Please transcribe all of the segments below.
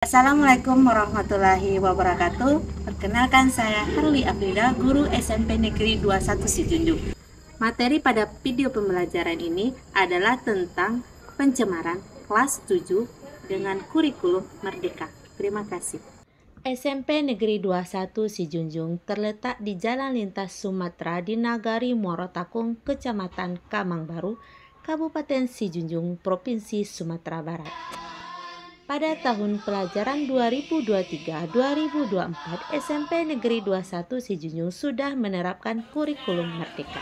Assalamualaikum warahmatullahi wabarakatuh. Perkenalkan, saya Harli Afrida, guru SMP Negeri 21 Sijunjung. Materi pada video pembelajaran ini adalah tentang pencemaran kelas 7 dengan kurikulum Merdeka. Terima kasih. SMP Negeri 21 Sijunjung terletak di Jalan Lintas Sumatera di Nagari Muarotakung, Kecamatan Kamangbaru, Kabupaten Sijunjung, Provinsi Sumatera Barat. Pada tahun pelajaran 2023-2024, SMP Negeri 21 Sijunjung sudah menerapkan kurikulum Merdeka.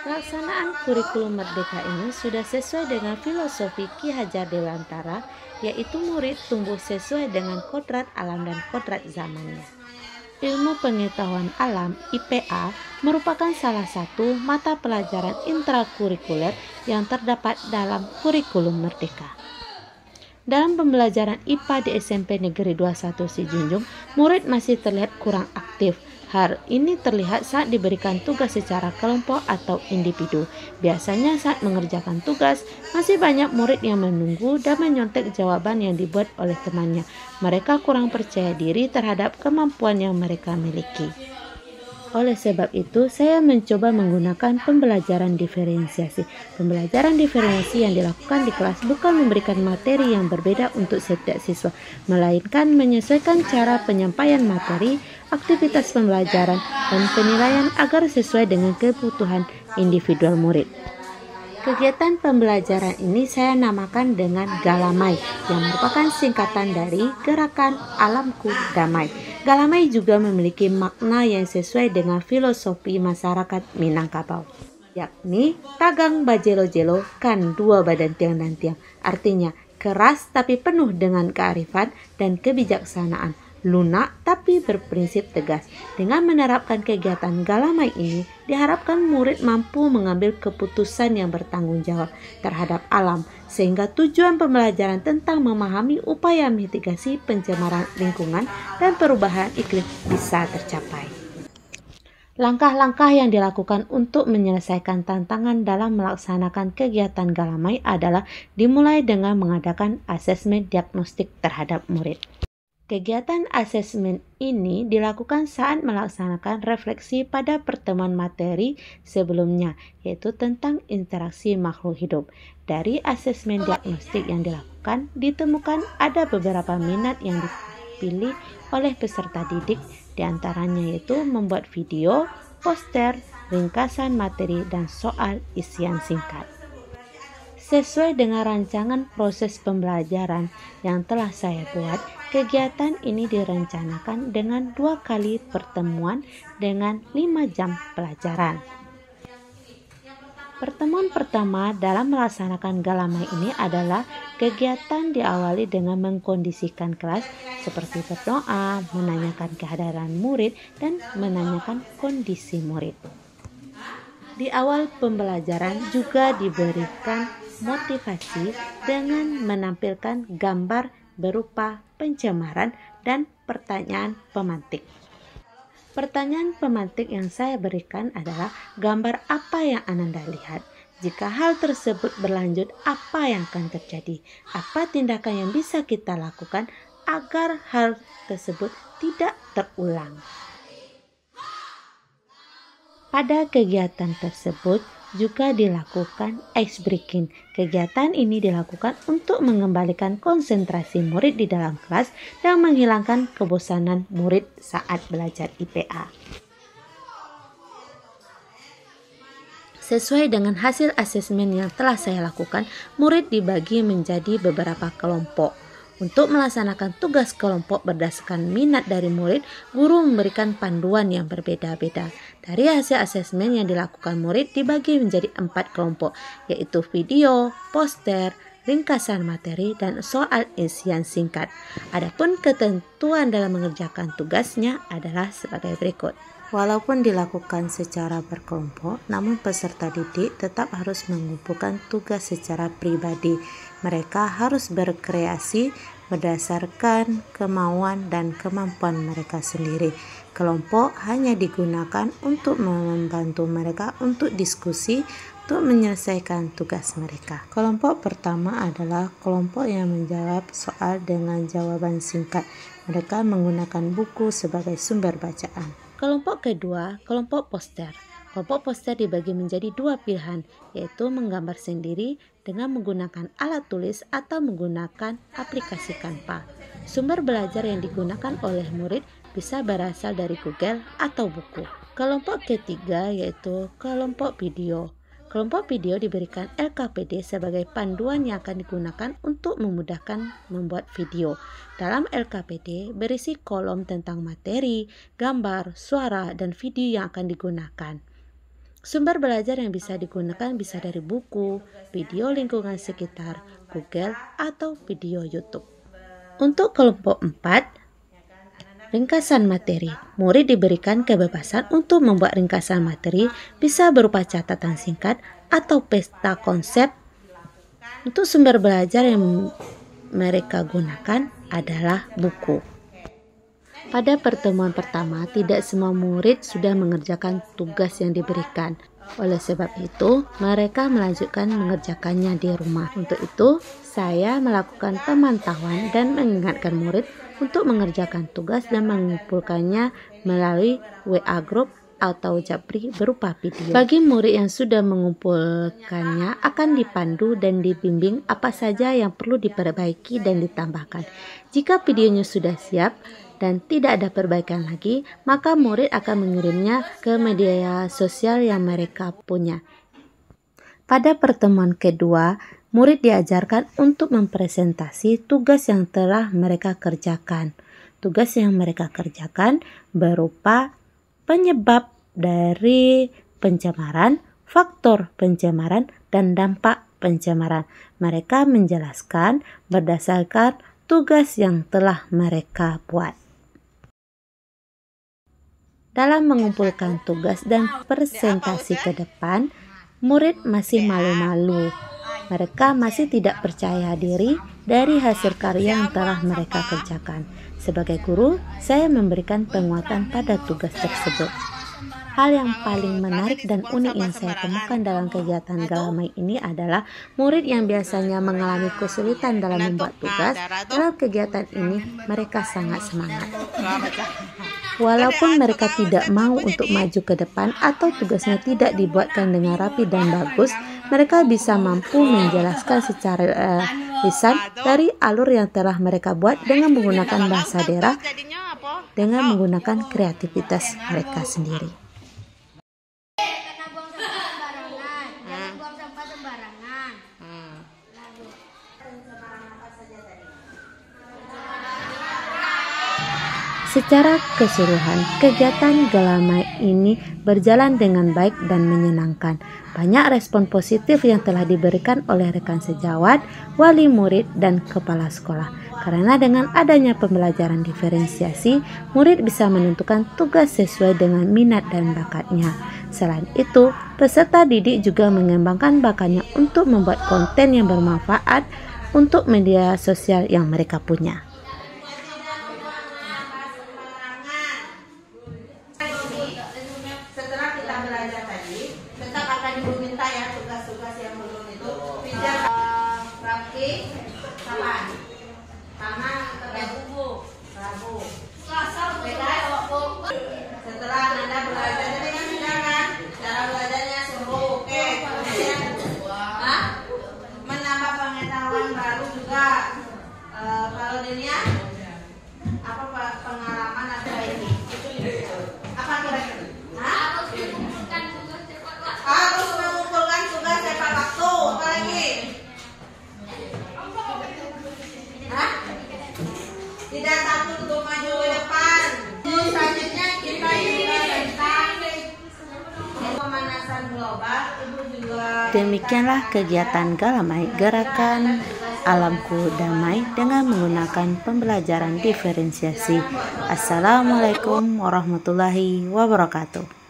Pelaksanaan kurikulum Merdeka ini sudah sesuai dengan filosofi Ki Hajar Dewantara, yaitu murid tumbuh sesuai dengan kodrat alam dan kodrat zamannya. Ilmu pengetahuan alam (IPA) merupakan salah satu mata pelajaran intrakurikuler yang terdapat dalam kurikulum Merdeka. Dalam pembelajaran IPA di SMP Negeri 21 Sijunjung, murid masih terlihat kurang aktif. Hal ini terlihat saat diberikan tugas secara kelompok atau individu. Biasanya saat mengerjakan tugas, masih banyak murid yang menunggu dan menyontek jawaban yang dibuat oleh temannya. Mereka kurang percaya diri terhadap kemampuan yang mereka miliki. Oleh sebab itu, saya mencoba menggunakan pembelajaran diferensiasi. Pembelajaran diferensiasi yang dilakukan di kelas bukan memberikan materi yang berbeda untuk setiap siswa, melainkan menyesuaikan cara penyampaian materi, aktivitas pembelajaran, dan penilaian agar sesuai dengan kebutuhan individual murid. Kegiatan pembelajaran ini saya namakan dengan Galamai, yang merupakan singkatan dari Gerakan Alamku Damai. Galamai juga memiliki makna yang sesuai dengan filosofi masyarakat Minangkabau, yakni tagang bajelo-jelo kan dua badan tiang dan tiang. Artinya keras tapi penuh dengan kearifan dan kebijaksanaan, lunak tapi berprinsip tegas. Dengan menerapkan kegiatan Galamai ini, diharapkan murid mampu mengambil keputusan yang bertanggung jawab terhadap alam, sehingga tujuan pembelajaran tentang memahami upaya mitigasi pencemaran lingkungan dan perubahan iklim bisa tercapai. Langkah-langkah yang dilakukan untuk menyelesaikan tantangan dalam melaksanakan kegiatan Galamai adalah dimulai dengan mengadakan asesmen diagnostik terhadap murid. Kegiatan asesmen ini dilakukan saat melaksanakan refleksi pada pertemuan materi sebelumnya, yaitu tentang interaksi makhluk hidup. Dari asesmen diagnostik yang dilakukan, ditemukan ada beberapa minat yang dipilih oleh peserta didik, diantaranya yaitu membuat video, poster, ringkasan materi, dan soal isian singkat. Sesuai dengan rancangan proses pembelajaran yang telah saya buat, kegiatan ini direncanakan dengan 2 kali pertemuan dengan 5 jam pelajaran. Pertemuan pertama dalam melaksanakan Galamai ini adalah kegiatan diawali dengan mengkondisikan kelas seperti berdoa, menanyakan kehadiran murid, dan menanyakan kondisi murid. Di awal pembelajaran juga diberikan motivasi dengan menampilkan gambar berupa pencemaran dan pertanyaan pemantik. Pertanyaan pemantik yang saya berikan adalah gambar apa yang Ananda lihat. Jika hal tersebut berlanjut, apa yang akan terjadi? Apa tindakan yang bisa kita lakukan agar hal tersebut tidak terulang? Pada kegiatan tersebut juga dilakukan ice breaking. Kegiatan ini dilakukan untuk mengembalikan konsentrasi murid di dalam kelas dan menghilangkan kebosanan murid saat belajar IPA. Sesuai dengan hasil asesmen yang telah saya lakukan, murid dibagi menjadi beberapa kelompok. Untuk melaksanakan tugas kelompok berdasarkan minat dari murid, guru memberikan panduan yang berbeda-beda. Dari hasil asesmen yang dilakukan murid dibagi menjadi 4 kelompok, yaitu video, poster, ringkasan materi, dan soal isian singkat. Adapun ketentuan dalam mengerjakan tugasnya adalah sebagai berikut. Walaupun dilakukan secara berkelompok, namun peserta didik tetap harus mengumpulkan tugas secara pribadi. Mereka harus berkreasi berdasarkan kemauan dan kemampuan mereka sendiri. Kelompok hanya digunakan untuk membantu mereka untuk diskusi, untuk menyelesaikan tugas mereka. Kelompok pertama adalah kelompok yang menjawab soal dengan jawaban singkat. Mereka menggunakan buku sebagai sumber bacaan. Kelompok kedua, kelompok poster. Kelompok poster dibagi menjadi dua pilihan, yaitu menggambar sendiri dengan menggunakan alat tulis atau menggunakan aplikasi Canva. Sumber belajar yang digunakan oleh murid bisa berasal dari Google atau buku. Kelompok ketiga yaitu kelompok video. Kelompok video diberikan LKPD sebagai panduan yang akan digunakan untuk memudahkan membuat video. Dalam LKPD berisi kolom tentang materi, gambar, suara, dan video yang akan digunakan. Sumber belajar yang bisa digunakan bisa dari buku, video lingkungan sekitar, Google, atau video YouTube. Untuk kelompok 4, ringkasan materi. Murid diberikan kebebasan untuk membuat ringkasan materi, bisa berupa catatan singkat atau peta konsep. Untuk sumber belajar yang mereka gunakan adalah buku. Pada pertemuan pertama, tidak semua murid sudah mengerjakan tugas yang diberikan. Oleh sebab itu, mereka melanjutkan mengerjakannya di rumah. Untuk itu, saya melakukan pemantauan dan mengingatkan murid untuk mengerjakan tugas dan mengumpulkannya melalui WA Group atau Japri berupa video. Bagi murid yang sudah mengumpulkannya akan dipandu dan dibimbing apa saja yang perlu diperbaiki dan ditambahkan. Jika videonya sudah siap dan tidak ada perbaikan lagi, maka murid akan mengirimnya ke media sosial yang mereka punya. Pada pertemuan kedua, murid diajarkan untuk mempresentasi tugas yang telah mereka kerjakan. Tugas yang mereka kerjakan berupa penyebab dari pencemaran, faktor pencemaran, dan dampak pencemaran. Mereka menjelaskan berdasarkan tugas yang telah mereka buat. Dalam mengumpulkan tugas dan presentasi ke depan, murid masih malu-malu. Mereka masih tidak percaya diri dari hasil karya yang telah mereka kerjakan. Sebagai guru, saya memberikan penguatan pada tugas tersebut. Hal yang paling menarik dan unik yang saya temukan dalam kegiatan Galamai ini adalah murid yang biasanya mengalami kesulitan dalam membuat tugas. Dalam kegiatan ini, mereka sangat semangat. Walaupun mereka tidak mau untuk maju ke depan atau tugasnya tidak dibuatkan dengan rapi dan bagus, mereka bisa mampu menjelaskan secara lisan dari alur yang telah mereka buat dengan menggunakan bahasa daerah, dengan menggunakan kreativitas mereka sendiri. Secara keseluruhan, kegiatan Galamai ini berjalan dengan baik dan menyenangkan. Banyak respon positif yang telah diberikan oleh rekan sejawat, wali murid, dan kepala sekolah. Karena dengan adanya pembelajaran diferensiasi, murid bisa menentukan tugas sesuai dengan minat dan bakatnya. Selain itu, peserta didik juga mengembangkan bakatnya untuk membuat konten yang bermanfaat untuk media sosial yang mereka punya. Setelah kita belajar tadi, tetap akan diminta ya tugas-tugas yang belum itu pinjam rapi kapan? Sama Rabu. Setelah Anda belajar tadi kan sudah kan cara belajarnya sembuh. Oke. Kemudian menambah pengetahuan baru juga. Kalau dunia apa pengalaman atau ini? Apa kira-kira? Harus mengumpulkan tugas tepat waktu. Apa lagi? Tidak takut untuk maju ke depan. Selanjutnya kita juga tentang pemanasan global. Ibu juga. Demikianlah kegiatan Galamai, gerakan alamku damai dengan menggunakan pembelajaran diferensiasi. Assalamualaikum warahmatullahi wabarakatuh.